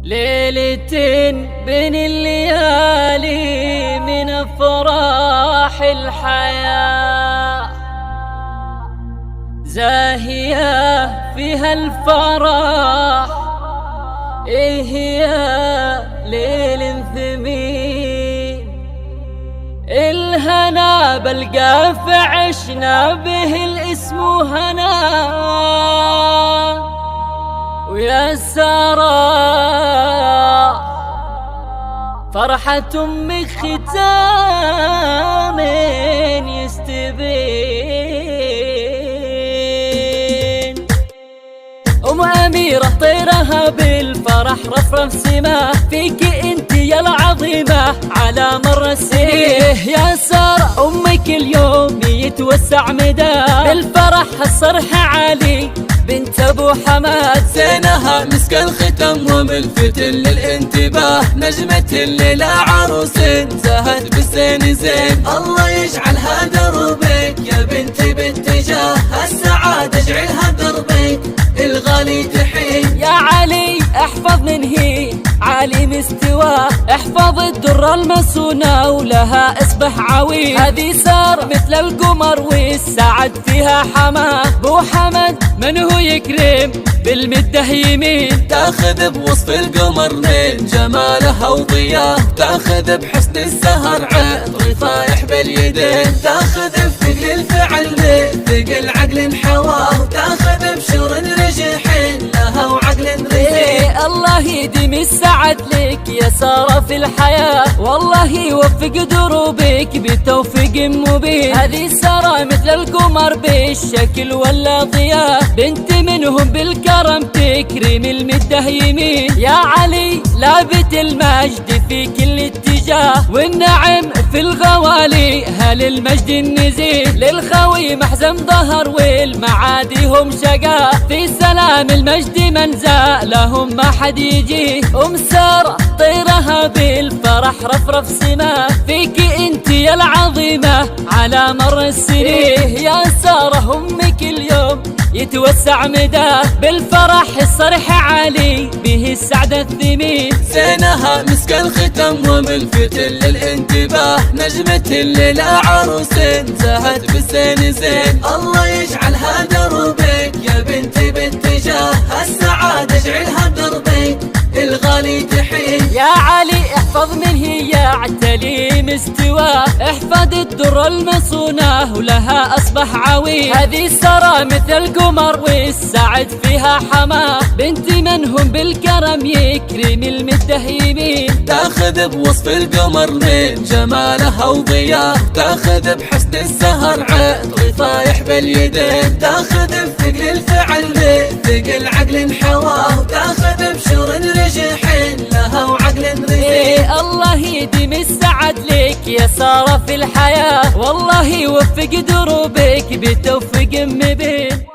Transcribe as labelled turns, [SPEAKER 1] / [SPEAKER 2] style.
[SPEAKER 1] ليلة بين الليالي من أفراح الحياة، زاهية فيها الفرح، إيه هي ليل ثمين. الهنا بلقى فعشنا به الاسم هنا، ويا سارة فرحة أمك ختام يستبين. أم أميرة طيرها بالفرح رفرف سماه، فيك انت يا العظيمة على مر السنين. يا سارة أمك اليوم يتوسع مداه، بالفرح الصرح عالي بنت ابو حماد.
[SPEAKER 2] زينها مسك الختم وملفت للانتباه، نجمة الليلة عروس زهت بالزين زين. الله يجعلها دربك يا بنتي باتجاه السعادة، اجعلها دربك الغالي تحين.
[SPEAKER 1] يا علي احفظ من هي عالي مستواه، احفظ الدرة المسونة ولها اصبح عويل. هذه سارة مثل القمر والسعد فيها حماه، بو حمد من هو يكرم بالمده يمين.
[SPEAKER 2] تاخذ بوصف القمر من جمالها وضياه، تاخذ بحسن السهر عطر فايح باليدين. تاخذ بثقل الفعل ثقل عقل حواه، تاخذ بشور رجح لها وعقل رزين.
[SPEAKER 1] الله يديم السعد لك يا سارة في الحياة، والله يوفق دروبك بتوفيق مبين. هذه سارة مثل القمر بالشكل ولا ضياء، بنت منهم بالكرم تكرم المده يمين. يا علي لابت المجد في كل اتجاه، والنعم في الغوالي هل المجد النزيل. للخوي محزم ظهر والمعادي هم شقاه، في سلام المجد من زالهم ما حد يجيه. أم سارة طيرها بالفرح رفرف سماه، فيك انت يا العظيمة على مر السنين. يا سارة أمك اليوم يتوسع مداه، بالفرح الصرح عالي به السعد الثمين.
[SPEAKER 2] زينها مسك الختم وملفت للانتباه، نجمة الليلة عروس زهت بالزين زين. الله يجعلها دربك يا بنتي باتجاه السعادة، اجعلها دربك الغالي تحين.
[SPEAKER 1] يا علي احفظ من هي اعتلي مستواه، احفظ الدر المصونة ولها اصبح عويل. هذه سارة مثل القمر والسعد فيها حماه، بنت منهم بالكرم يكرم المده يمين.
[SPEAKER 2] تاخذ بوصف القمر من جمالها وضياه، تاخذ بحسن السهر عطر فايح باليدين. تاخذ بثقل الفعل ثقل عقل حواه، تاخذ بشور رجح لها وعقل رزين.
[SPEAKER 1] الله يديم السعد لك يا سارة في الحياة، والله يوفق دروبك بتوفيق مبين.